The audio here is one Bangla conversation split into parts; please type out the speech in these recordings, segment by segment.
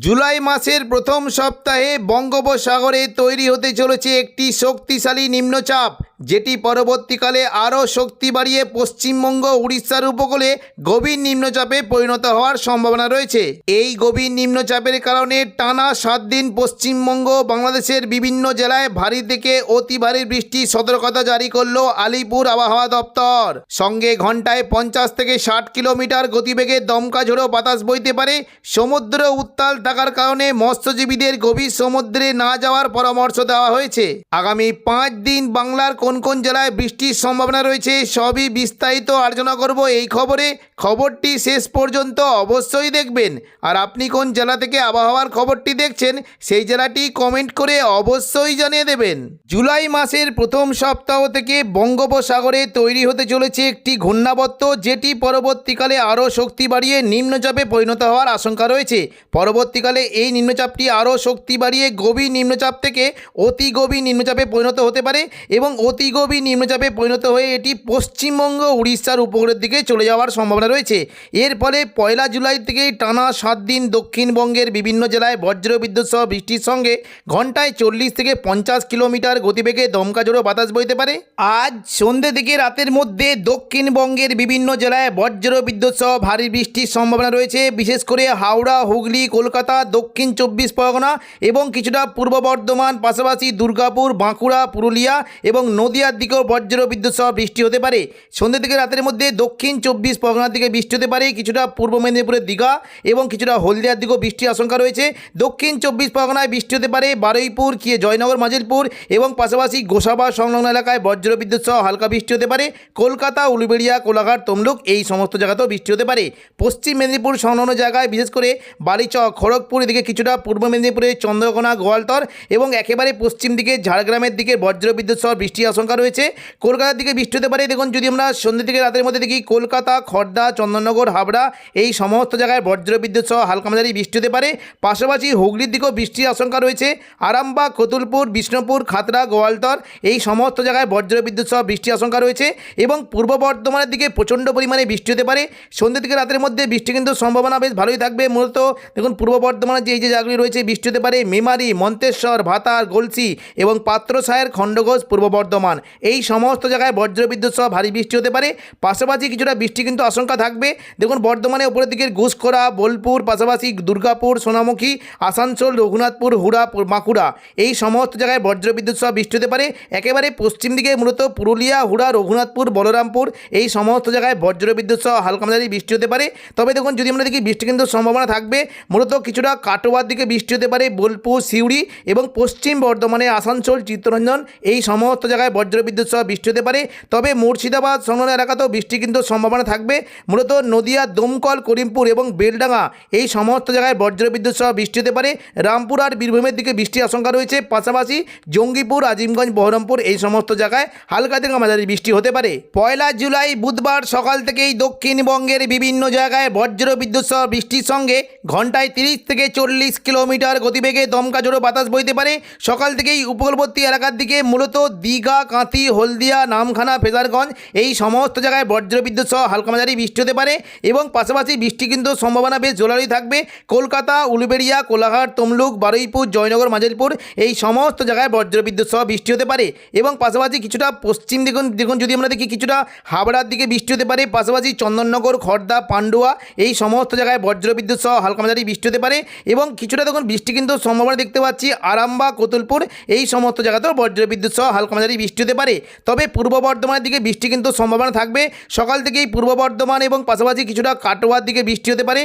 জুলাই মাসের প্রথম সপ্তাহে বঙ্গোপসাগরে তৈরি হতে চলেছে একটি শক্তিশালী নিম্নচাপ, যেটি পরবর্তীকালে আরও শক্তি বাড়িয়ে পশ্চিমবঙ্গ উড়িষ্যার উপকূলে গভীর নিম্নচাপে পরিণত হওয়ার সম্ভাবনা রয়েছে। এই গভীর নিম্নচাপের কারণে টানা 7 দিন পশ্চিমবঙ্গ বাংলাদেশের বিভিন্ন জেলায় ভারী থেকে অতি ভারী বৃষ্টির সতর্কতা জারি করল আলিপুর আবহাওয়া দপ্তর। সঙ্গে ঘন্টায় 50 থেকে 60 কিলোমিটার গতিবেগে দমকা ঝোড়ো বাতাস বইতে পারে। সমুদ্র উত্তাল থাকার কারণে মৎস্যজীবীদের গভীর সমুদ্রে না যাওয়ার পরামর্শ দেওয়া হয়েছে। আগামী 5 দিন বাংলার কোন কোন জেলায় বৃষ্টির সম্ভাবনা রয়েছে সবই বিস্তারিত আলোচনা করব এই খবরে। খবরটি শেষ পর্যন্ত অবশ্যই দেখবেন। আর আপনি কোন জেলা থেকে আবহাওয়ার খবরটি দেখছেন সেই জেলাটি কমেন্ট করে অবশ্যই জানিয়ে দেবেন। জুলাই মাসের প্রথম সপ্তাহ থেকে বঙ্গোপসাগরে তৈরি হতে চলেছে একটি ঘূর্ণাবর্ত, যেটি পরবর্তীকালে আরও শক্তি বাড়িয়ে নিম্নচাপে পরিণত হওয়ার আশঙ্কা রয়েছে। পরবর্তীকালে এই নিম্নচাপটি আরও শক্তি বাড়িয়ে গভীর নিম্নচাপ থেকে অতি গভীর নিম্নচাপে পরিণত হতে পারে এবং অতি গভীর নিম্নচাপে পরিণত হয়ে এটি পশ্চিমবঙ্গ উড়িষ্যার উপকূলের দিকে চলে যাওয়ার সম্ভাবনা রয়েছে। এর ফলে 1 জুলাই থেকে টানা 7 দিন দক্ষিণবঙ্গের বিভিন্ন জেলায় বজ্রবিদ্যুৎ সহ বৃষ্টির সঙ্গে ঘন্টায় 40 থেকে 50 কিলোমিটার গতিবেগে দমকা ঝোড়ো বাতাস বইতে পারে। আজ সন্ধ্যে থেকে রাতের মধ্যে দক্ষিণবঙ্গের বিভিন্ন জেলায় বজ্রবিদ্যুৎ সহ ভারী বৃষ্টির সম্ভাবনা রয়েছে। বিশেষ করে হাওড়া, হুগলি, কলকাতা, দক্ষিণ 24 পরগনা এবং কিছুটা পূর্ব বর্ধমান, পাশাপাশি দুর্গাপুর, বাঁকুড়া, পুরুলিয়া এবং নদিয়ার দিকেও বজ্রবিদ্যুৎ সহ বৃষ্টি হতে পারে। সন্ধ্যে থেকে রাতের মধ্যে দক্ষিণ 24 পরগনার দিকে বৃষ্টি হতে পারে। কিছুটা পূর্ব মেদিনীপুরের দীঘা এবং কিছুটা হলদিয়ার দিকেও বৃষ্টির আশঙ্কা রয়েছে। দক্ষিণ 24 পরগনায় বৃষ্টি হতে পারে বারুইপুর, জয়নগর, মাজিলপুর এবং পাশাপাশি গোসাবা সংলগ্ন এলাকায় বজ্রবিদ্যুৎ সহ হালকা বৃষ্টি হতে পারে। কলকাতা, উলুবেড়িয়া, কোলাঘাট, তমলুক এই সমস্ত জায়গাতেও বৃষ্টি হতে পারে। পশ্চিম মেদিনীপুর সংলগ্ন জায়গায় বিশেষ করে বালিচক, খড়গপুর এদিকে কিছুটা, পূর্ব মেদিনীপুরে চন্দ্রকোনা, গোয়ালতর এবং একেবারে পশ্চিম দিকে ঝাড়গ্রামের দিকে বজ্রবিদ্যুৎ সহ বৃষ্টির আশঙ্কা রয়েছে। কলকাতার দিকে বৃষ্টি হতে পারে। দেখুন, যদি আমরা সন্ধ্যে থেকে রাতের মধ্যে দেখি কলকাতা, খড়দা, চন্দননগর, হাবড়া এই সমস্ত জায়গায় বজ্রবিদ্যুৎ সহ হালকা মাঝারি বৃষ্টি হতে পারে। পাশাপাশি হুগলির দিকেও বৃষ্টির আশঙ্কা রয়েছে। আরামবাগ, কতুলপুর, বিষ্ণুপুর, খাতড়া, গোয়ালতর এই সমস্ত জায়গায় বজ্রবিদ্যুৎ সহ বৃষ্টির আশঙ্কা রয়েছে এবং পূর্ব বর্ধমানের দিকে প্রচণ্ড পরিমাণে বৃষ্টি হতে পারে। সন্ধ্যে থেকে রাতের মধ্যে বৃষ্টি কিন্তু সম্ভাবনা বেশ ভালোই থাকবে। মূলত দেখুন, পূর্ব বর্ধমানের যে জায়গাগুলি রয়েছে বৃষ্টি হতে পারে মেমারি, মন্তেশ্বর, ভাতার, গলসি এবং পাত্রসায়ের, খণ্ডঘোষ, পূর্ব বর্ধমান এই সমস্ত জায়গায় বজ্রবিদ্যুৎ সহ ভারী বৃষ্টি হতে পারে। পাশাপাশি কিছুটা বৃষ্টি কিন্তু আশঙ্কা থাকবে। দেখুন, বর্ধমানে উপরের দিকের ঘুষখোরা, বোলপুর, পাশাপাশি দুর্গাপুর, সোনামুখী, আসানসোল, রঘুনাথপুর, হুড়া, বাঁকুড়া এই সমস্ত জায়গায় বজ্রবিদ্যুৎ সহ বৃষ্টি হতে পারে। একেবারে পশ্চিম দিকে মূলত পুরুলিয়া, হুড়া, রঘুনাথপুর, বলরামপুর এই সমস্ত জায়গায় বজ্রবিদ্যুৎ সহ হালকা মাঝারি বৃষ্টি হতে পারে। তবে দেখুন, যদি আমরা দেখি বৃষ্টি কিন্তু সম্ভাবনা থাকবে। মূলত কিছুটা কাটোয়ার দিকে বৃষ্টি হতে পারে, বোলপুর, সিউড়ি এবং পশ্চিম বর্ধমানে আসানসোল, চিত্তরঞ্জন এই সমস্ত জায়গায় বজ্রবিদ্যুৎ সহ বৃষ্টি হতে পারে। তবে মুর্শিদাবাদ সংলগ্ন এলাকাতেও বৃষ্টি কিন্তু সম্ভাবনা থাকবে। মূলত নদিয়া, দমকল, করিমপুর এবং বেলডাঙ্গা এই সমস্ত জায়গায় বজ্রবিদ্যুৎ সহ বৃষ্টি হতে পারে। রামপুর আর বীরভূমের দিকে বৃষ্টির আশঙ্কা রয়েছে। পাশাপাশি জঙ্গিপুর, আজিমগঞ্জ, বহরমপুর এই সমস্ত জায়গায় হালকা থেকে মাঝারি বৃষ্টি হতে পারে। 1 জুলাই বুধবার সকাল থেকেই দক্ষিণবঙ্গের বিভিন্ন জায়গায় বজ্রবিদ্যুৎ সহ বৃষ্টির সঙ্গে ঘন্টায় 30 থেকে 40 কিলোমিটার গতিবেগে দমকা ঝোড়ো বাতাস বইতে পারে। সকাল থেকেই উপকূলবর্তী এলাকার দিকে মূলত দীঘা, কাঁথি, হলদিয়া, নামখানা, ফেজারগঞ্জ এই সমস্ত জায়গায় বজ্রবিদ্যুৎ সহ হালকা মাঝারি বৃষ্টি হতে পারে এবং পাশাপাশি বৃষ্টি কিন্তু সম্ভাবনা বেশ জোরালোই থাকবে। কলকাতা, উলুবেড়িয়া, কোলাঘাট, তমলুক, বারুইপুর, জয়নগর, মাজিলপুর এই সমস্ত জায়গায় বজ্রবিদ্যুৎ সহ বৃষ্টি হতে পারে এবং পাশাপাশি কিছুটা পশ্চিম দেখুন যদি আমরা দেখি কিছুটা হাবড়ার দিকে বৃষ্টি হতে পারে। পাশাপাশি চন্দননগর, খড়দা, পান্ডুয়া এই সমস্ত জায়গায় বজ্রবিদ্যুৎ সহ হালকা মাঝারি বৃষ্টি হতে পারে এবং কিছুটা দেখুন বৃষ্টি কিন্তু সম্ভাবনা দেখতে পাচ্ছি আরামবাগ, কতুলপুর এই সমস্ত জায়গাতেও বজ্রবিদ্যুৎ সহ হালকা মাঝারি বৃষ্টি হতে পারে। তবে পূর্ব বর্ধমানের দিকে বৃষ্টি কিন্তু সম্ভাবনা থাকবে। সকাল থেকেই পূর্ব বর্ধমান এবং পাশাপাশি কিছুটা কাটোয়ার দিকে বৃষ্টি হতে পারে।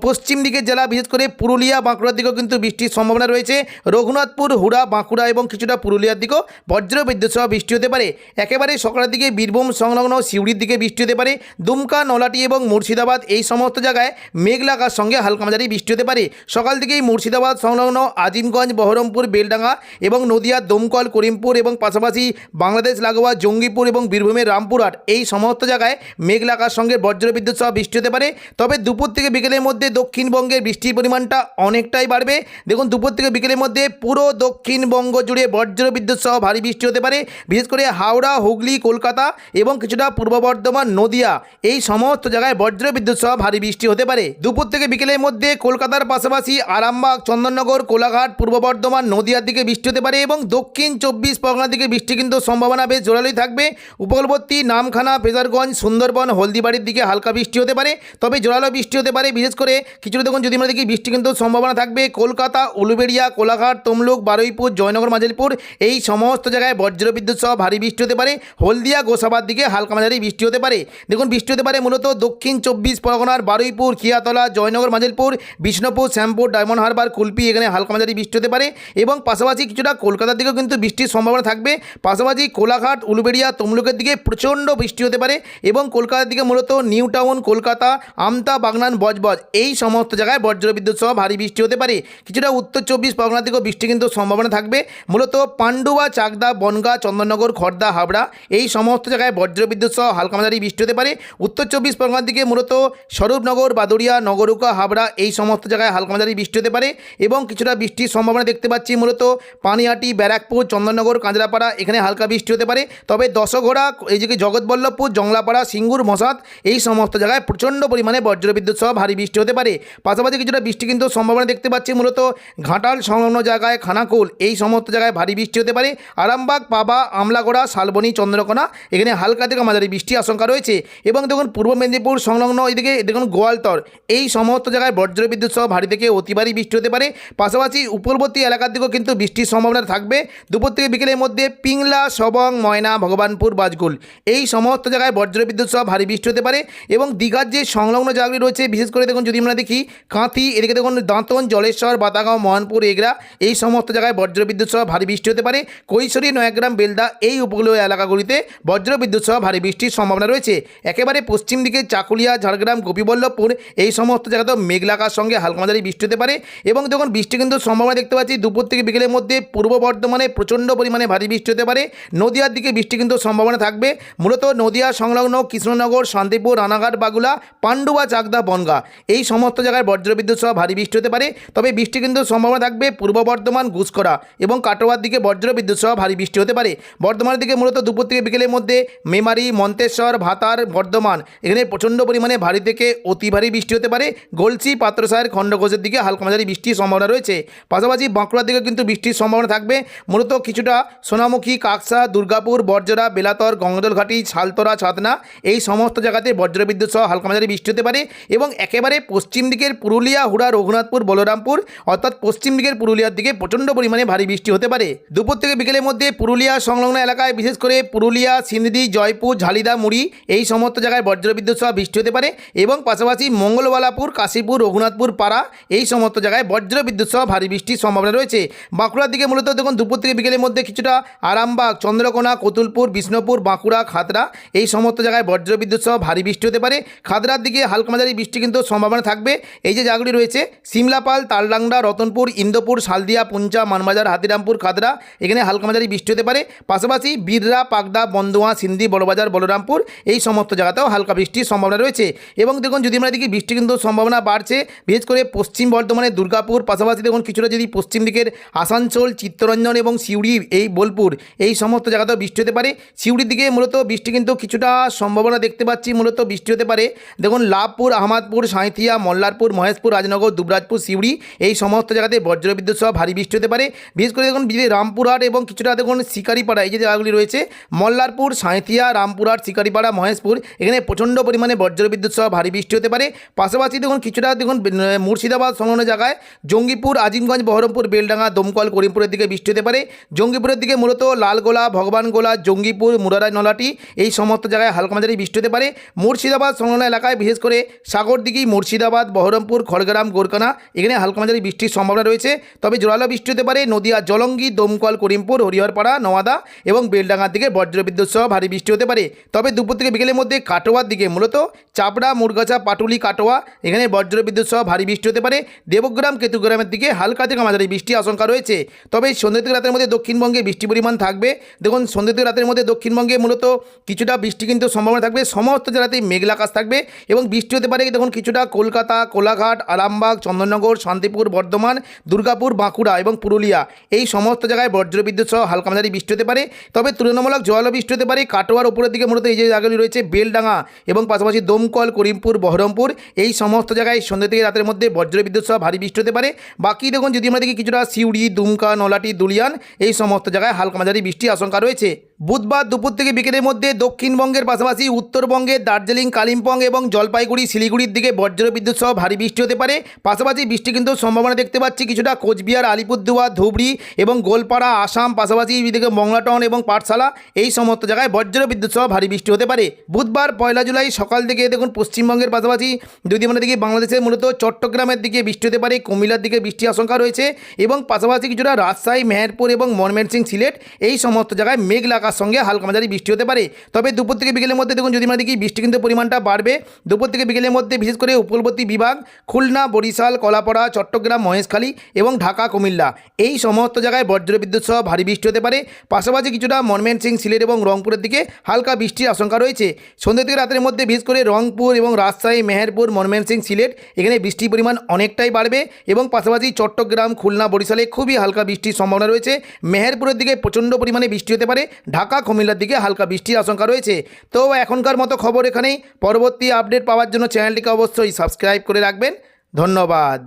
পশ্চিম দিকের জেলা বিশেষ করে পুরুলিয়া, বাঁকুড়ার দিকেও কিন্তু বৃষ্টির সম্ভাবনা রয়েছে। রঘুনাথপুর, হুড়া, বাঁকুড়া এবং কিছুটা পুরুলিয়ার দিকেও বজ্রবিদ্যুৎ সহ বৃষ্টি হতে পারে। একেবারে সকালের দিকে বীরভূম সংলগ্ন সিউড়ির দিকে বৃষ্টি হতে পারে। দুমকা, নলাটি এবং মুর্শিদাবাদ এই সমস্ত জায়গায় মেঘলা আকাশের সঙ্গে হালকা মাঝারি বৃষ্টি হতে পারে। সকাল থেকেই মুর্শিদাবাদ সংলগ্ন আজিমগঞ্জ, বহরমপুর, বেলডাঙ্গা এবং নদিয়া, দমকল, করিমপুর এবং পাশাপাশি বাংলাদেশ লাগোয়া জঙ্গিপুর এবং বীরভূমের রামপুরহাট এই সমস্ত জায়গায় মেঘলা আকাশ সঙ্গে বজ্রবিদ্যুৎ সহ বৃষ্টি হতে পারে। তবে দুপুর থেকে বিকেলের মধ্যে দক্ষিণবঙ্গের বৃষ্টির পরিমাণটা অনেকটাই বাড়বে। দেখুন দুপুর থেকে বিকেলের মধ্যে পুরো দক্ষিণবঙ্গ জুড়ে বজ্রবিদ্যুৎ সহ ভারী বৃষ্টি হতে পারে। বিশেষ করে হাওড়া, হুগলি, কলকাতা এবং কিছুটা পূর্ব বর্ধমান, নদিয়া এই সমস্ত জায়গায় বজ্রবিদ্যুৎ সহ ভারী বৃষ্টি হতে পারে। দুপুর থেকে বিকেলের মধ্যে কলকাতার পাশাপাশি আরামবাগ, চন্দননগর, কোলাঘাট, পূর্ব বর্ধমান, নদিয়ার দিকে বৃষ্টি হতে পারে এবং দক্ষিণ 24 পরগনার দিকে বৃষ্টি কিন্তু সম্ভাবনা বেশ জোরালোই থাকবে। উপকূলবর্তী নামখানা, ফেজারগঞ্জ, সুন্দরবন, হলদিবাড়ির দিকে হালকা বৃষ্টি হতে পারে। তবে জোরালো বৃষ্টি হতে পারে। বিশেষ করে কিছুটা দেখুন যদি আমরা দেখি বৃষ্টি কিন্তু সম্ভাবনা থাকবে কলকাতা, উলুবেড়িয়া, কোলাঘাট, তমলুক, বারুইপুর, জয়নগর, মাঝিলপুর এই সমস্ত জায়গায় বজ্রবিদ্যুৎ সহ ভারী বৃষ্টি হতে পারে। হলদিয়া, গোসাবার দিকে হালকা মাঝারি বৃষ্টি হতে পারে। দেখুন বৃষ্টি হতে পারে মূলত দক্ষিণ 24 পরগনার বারুইপুর, খিয়াতলা, জয়নগর, মাঝিলপুর, বিষ্ণুপুর, শ্যামপুর, ডায়মন্ড হারবার, কুলপি এখানে হালকা মাঝারি বৃষ্টি হতে পারে এবং পাশাপাশি কিছুটা কলকাতার দিকেও কিন্তু বৃষ্টির সম্ভাবনা থাকবে। পাশাপাশি কোলাঘাট, উলুবেড়িয়া, তমলুকের দিকে প্রচণ্ড বৃষ্টি হতে পারে এবং কলকাতার দিকে মূলত নিউ টাউন, কলকাতা, আমতা, বাগনান, বজবজ এই সমস্ত জায়গায় বজ্রবিদ্যুৎ সহ ভারী বৃষ্টি হতে পারে। কিছুটা উত্তর 24 পরগনার দিকেও বৃষ্টি কিন্তু সম্ভাবনা থাকবে। মূলত পান্ডুয়া, চাকদা, বনগাঁ, চন্দননগর, খড়দা, হাবড়া এই সমস্ত জায়গায় বজ্রবিদ্যুৎ সহ হালকা মাঝারি বৃষ্টি হতে পারে। উত্তর 24 পরগনার দিকে মূলত স্বরূপনগর, বাদুড়িয়া, নগরুকা, হাবড়া এই সমস্ত জায়গায় হালকা মাঝারি বৃষ্টি হতে পারে এবং কিছুটা বৃষ্টির সম্ভাবনা দেখতে পাচ্ছি মূলত পানিহাটি, ব্যারাকপুর, চন্দননগর, কাঁচরাপাড়া এখানে হালকা বৃষ্টি হতে পারে। তবে দশঘোড়া, এই দিকে জগৎবল্লভপুর, জংলাপাড়া, সিঙ্গুর, মশাদ এই সমস্ত জায়গায় প্রচণ্ড পরিমাণে বজ্রবিদ্যুৎ সহ ভারী বৃষ্টি হতে পারে। পাশাপাশি কিছুটা বৃষ্টি কিন্তু সম্ভাবনা দেখতে পাচ্ছি মূলত ঘাটাল সংলগ্ন জায়গায়, খানাকুল এই সমস্ত জায়গায় ভারী বৃষ্টি হতে পারে। আরামবাগ, পাবা, আমলাগোড়া, শালবনী, চন্দ্রকোনা এখানে হালকা থেকে মাঝারি বৃষ্টি আশঙ্কা রয়েছে এবং দেখুন পূর্ব মেদিনীপুর সংলগ্ন এদিকে দেখুন গোয়ালতর এই সমস্ত জায়গায় বজ্রবিদ্যুৎ সহ ভারী থেকে অতি ভারী বৃষ্টি হতে পারে। পাশাপাশি উপকূলবর্তী এলাকার দিকেও কিন্তু বৃষ্টির সম্ভাবনা থাকবে। দুপুর থেকে বিকেলের মধ্যে পিংলা, সবং, ময়না, ভগবানপুর, বাজগুল এই সমস্ত জায়গায় বজ্রবিদ্যুৎ সহ ভারী বৃষ্টি হতে পারে এবং দীঘার যে সংলগ্ন জায়গাগুলি রয়েছে বিশেষ করে দেখুন যদি আমরা দেখি কাঁথি এদিকে দেখুন দাঁতন, জলেশ্বর, বাতাগাঁও, মোহনপুর, এগরা এই সমস্ত জায়গায় বজ্রবিদ্যুৎ সহ ভারী বৃষ্টি হতে পারে। কৈশোরী, নয়াগ্রাম, বেলদা এই উপকূলীয় এলাকাগুলিতে বজ্রবিদ্যুৎ সহ ভারী বৃষ্টির সম্ভাবনা রয়েছে। একেবারে পশ্চিম দিকে চাকুলিয়া, ঝাড়গ্রাম, গোপীবল্লভপুর এই সমস্ত জায়গাতেও মেঘলা আকাশ সঙ্গে হালকা মাঝারি বৃষ্টি হতে পারে এবং দেখুন বৃষ্টি কিন্তু সম্ভাবনা দেখতে পাচ্ছি দুপুর থেকে বিকেলের মধ্যে পূর্ব বর্ধমানে প্রচণ্ড পরিমাণে ভারী বৃষ্টি হতে পারে। নদিয়ার দিকে বৃষ্টি কিন্তু সম্ভাবনা থাকবে। মূলত নদিয়া সংলগ্ন কৃষ্ণনগর, শান্তিপুর, রানাঘাট, বাগুলা, পান্ডুয়া, চাকদা, বনগাঁ এই সমস্ত জায়গায় বজ্রবিদ্যুৎ সহ ভারী বৃষ্টি হতে পারে। তবে বৃষ্টি কিন্তু সম্ভাবনা থাকবে পূর্ব বর্ধমান, ঘুষকরা এবং কাটোয়ার দিকে বজ্রবিদ্যুৎ সহ ভারী বৃষ্টি হতে পারে। বর্ধমানের দিকে মূলত দুপুর থেকে বিকেলের মধ্যে মেমারি, মন্তেশ্বর, ভাতার, বর্ধমান এখানে প্রচণ্ড পরিমাণে ভারী থেকে অতি ভারী বৃষ্টি হতে পারে। গলসি, পাত্রসাহের, খণ্ডঘোষের দিকে হালকা মাঝারি বৃষ্টির সম্ভাবনা রয়েছে। পাশাপাশি বাঁকুড়ার দিকে কিন্তু বৃষ্টির সম্ভাবনা থাকবে। মূলত কিছুটা সোনামুখী, কাকসা, দুর্গাপুর, বরজরা, বেলাতর, গঙ্গাজলঘাটি, ছালতরা, ছাতনা এই সমস্ত জায়গাতে বজ্রবিদ্যুৎ সহ হালকা মাঝারি বৃষ্টি হতে পারে এবং একেবারে পশ্চিম দিকের পুরুলিয়া, হুড়া, রঘুনাথপুর, বলরামপুর অর্থাৎ পশ্চিম দিকের পুরুলিয়ার দিকে প্রচণ্ড পরিমাণে ভারী বৃষ্টি হতে পারে। দুপুর থেকে বিকেলের মধ্যে পুরুলিয়া সংলগ্ন এলাকায় বিশেষ করে পুরুলিয়া, সিন্দি, জয়পুর, ঝালিদা, মুড়ি এই সমস্ত জায়গায় বজ্রবিদ্যুৎ সহ বৃষ্টি হতে পারে এবং পাশাপাশি মঙ্গলবালাপুর, কাশীপুর, রঘুনাথপুর, পাড়া এই সমস্ত জায়গায় বজ্রবিদ্যুৎ সহ ভারী বৃষ্টির সম্ভাবনা রয়েছে। বাঁকুড়ার দিকে মূলত দেখুন দুপুর থেকে বিকেলের মধ্যে কিছুটা আরামবাগ, চন্দ্রকোনা, কতুলপুর, বিষ্ণুপুর, বাঁকুড়া, খাতড়া এই সমস্ত জায়গায় বজ্রবিদ্যুৎ সহ ভারী বৃষ্টি হতে পারে। খাতড়ার দিকে হালকা মাঝারি বৃষ্টি কিন্তু সম্ভাবনা থাকবে। এই যে জায়গাগুলি রয়েছে সিমলাপাল, তালডাংরা, রতনপুর, ইন্দোপুর, শালদিয়া, পুঞ্চা, মানবাজার, হাতিরামপুর, খাতড়া এখানে হালকা মাঝারি বৃষ্টি হতে পারে। পাশাপাশি বীররা, পাকদা, বন্দোয়া, সিন্ধি, বড়বাজার, বলরামপুর এই সমস্ত জায়গাতেও হালকা বৃষ্টির সম্ভাবনা রয়েছে এবং দেখুন যদি আমরা দেখি বৃষ্টি কিন্তু সম্ভাবনা বাড়ছে বিশেষ করে পশ্চিম বর্ধমানের দুর্গাপুর, পাশাপাশি দেখুন কিছুটা যদি পশ্চিম দিকের আসানসোল, চিত্তরঞ্জন এবং সিউড়ি এই বোলপুর এই সমস্ত জায়গাতেও বৃষ্টি হতে পারে। সিউড়ির দিকে মূলত বৃষ্টি কিন্তু কিছুটা সম্ভাবনা দেখতে পাচ্ছি মূলত বৃষ্টি হতে পারে। দেখুন লাভপুর, আহমদপুর, সাঁইথিয়া, মল্লারপুর, মহেশপুর, রাজনগর, দুবরাজপুর, সিউড়ি এই সমস্ত জায়গাতে বজ্রবিদ্যুৎ সহ ভারী বৃষ্টি হতে পারে। বিশেষ করে দেখুন রামপুরহাট এবং কিছুটা দেখুন শিকারিপাড়া এই যে জায়গাগুলি রয়েছে মল্লারপুর, সাঁইথিয়া, রামপুরহাট, শিকারিপাড়া, মহেশপুর এখানে প্রচণ্ড পরিমাণে বজ্রবিদ্যুৎ সহ ভারী বৃষ্টি হতে পারে। পাশাপাশি দেখুন কিছুটা দেখুন মুর্শিদাবাদ সংলগ্ন জায়গায় জঙ্গিপুর, আজিমগঞ্জ, বহরমপুর, বেলডাঙ্গা, দমকল, করিমপুরের দিকে বৃষ্টি হতে পারে। জঙ্গিপুরের দিকে মূলত লালগোলা, ভগবানগোলা, জঙ্গিপুর, মুরারাই, নলাটি এই সমস্ত জায়গায় হালকা মাঝারি বৃষ্টি হতে পারে। মুর্শিদাবাদ সংলগ্ন এলাকায় বিশেষ করে সাগরদিঘি, মুর্শিদাবাদ, বহরমপুর, খড়গ্রাম, গোরকানা এখানে হালকা মাঝারি বৃষ্টির সম্ভাবনা রয়েছে। তবে জোরালো বৃষ্টি হতে পারে নদিয়া, জলঙ্গি, দমকল, করিমপুর, হরিহরপাড়া, নওয়াদা এবং বেলডাঙ্গার দিকে বজ্রবিদ্যুৎ সহ ভারী বৃষ্টি হতে পারে। তবে দুপুর থেকে বিকেলের মধ্যে কাটোয়ার দিকে মূলত চাপড়া, মুরগাছা, পাটুলি, কাটোয়া এখানে বজ্রবিদ্যুৎ সহ ভারী বৃষ্টি হতে পারে। দেবগ্রাম, কেতুগ্রামের দিকে হালকা থেকে মাঝারি বৃষ্টি আশঙ্কা রয়েছে। তবে সন্ধ্যা থেকে রাতের মধ্যে দক্ষিণবঙ্গে বৃষ্টির পরিমাণ থাকবে। দেখুন সন্ধ্যে থেকে রাতের মধ্যে দক্ষিণবঙ্গে মূলত কিছুটা বৃষ্টি কিন্তু সম্ভাবনা থাকবে, সমস্ত জেলাতেই মেঘলা আকাশ থাকবে এবং বৃষ্টি হতে পারে দেখুন কিছুটা কলকাতা, কোলাঘাট, আরামবাগ, চন্দননগর, শান্তিপুর, বর্ধমান, দুর্গাপুর, বাঁকুড়া এবং পুরুলিয়া এই সমস্ত জায়গায় বজ্রবিদ্যুৎ সহ হালকা মাঝারি বৃষ্টি হতে পারে। তবে তুলনামূলক জোয়ালো বৃষ্টি হতে পারে কাটোয়ার উপরের দিকে, মূলত এই যে জায়গাগুলি রয়েছে বেলডাঙ্গা এবং পাশাপাশি দমকল, করিমপুর, বহরমপুর এই সমস্ত জায়গায় সন্ধ্যে থেকে রাতের মধ্যে বজ্রবিদ্যুৎ সহ ভারী বৃষ্টি হতে পারে। বাকি দেখুন যদি আমরা দেখি কিছুটা সিউড়ি, দুমকা, নলাটি, দুলিয়ান এই সমস্ত জায়গায় হালকা মাঝারি বৃষ্টির আশঙ্কা রয়েছে। বুধবার দুপুর থেকে বিকেলের মধ্যে দক্ষিণবঙ্গের পাশাপাশি উত্তরবঙ্গে দার্জিলিং, কালিম্পং এবং জলপাইগুড়ি, শিলিগুড়ির দিকে বজ্রবিদ্যুৎ সহ ভারী বৃষ্টি হতে পারে। পাশাপাশি বৃষ্টি কিন্তু সম্ভাবনা দেখতে পাচ্ছি কিছুটা কোচবিহার, আলিপুরদুয়ার, ধুবড়ি এবং গোলপাড়া, আসাম, পাশাপাশি এদিকে মংলাটন এবং পাঠশালা এই সমস্ত জায়গায় বজ্রবিদ্যুৎ সহ ভারী বৃষ্টি হতে পারে। বুধবার 1 জুলাই সকাল থেকে দেখুন পশ্চিমবঙ্গের পাশাপাশি যদি আমরা দেখি বাংলাদেশের মূলত চট্টগ্রামের দিকে বৃষ্টি হতে পারে, কুমিল্লার দিকে বৃষ্টির আশঙ্কা রয়েছে এবং পাশাপাশি কিছুটা রাজশাহী, মেহেরপুর এবং ময়মনসিংহ, সিলেট এই সমস্ত জায়গায় মেঘলা আকাশের সঙ্গে হালকা মাঝারি বৃষ্টি হতে পারে। তবে দুপুর থেকে বিকেলের মধ্যে দেখুন যদি আমরা দেখি বৃষ্টি কিন্তু পরিমাণটা বাড়বে। দুপুর থেকে বিকেলের মধ্যে বিশেষ করে উপকূলবর্তী বিভাগ খুলনা, বরিশাল, কলাপাড়া, চট্টগ্রাম, মহেশখালী এবং ঢাকা, কুমিল্লা এই সমস্ত জায়গায় বজ্রবিদ্যুৎ সহ ভারী বৃষ্টি হতে পারে। পাশাপাশি কিছুটা ময়মনসিংহ, সিলেট এবং রংপুরের দিকে হালকা বৃষ্টির আশঙ্কা রয়েছে। সন্ধ্যা থেকে রাতের মধ্যে বিশেষ করে রংপুর এবং রাজশাহী, মেহেরপুর, ময়মনসিংহ, সিলেট এখানে বৃষ্টির পরিমাণ অনেকটাই বাড়বে এবং পাশাপাশি চট্টগ্রাম, খুলনা, বরিশালে খুবই হালকা বৃষ্টির সম্ভাবনা রয়েছে। মেহেরপুরের দিকে প্রচণ্ড পরিমাণে বৃষ্টি হতে পারে, ঢাকা, কুমিল্লার দিকে হালকা বৃষ্টির আশঙ্কা রয়েছে। তো এখনকার মতো খবর এখানেই। পরবর্তী আপডেট পাওয়ার জন্য চ্যানেলটিকে অবশ্যই সাবস্ক্রাইব করে রাখবেন। ধন্যবাদ।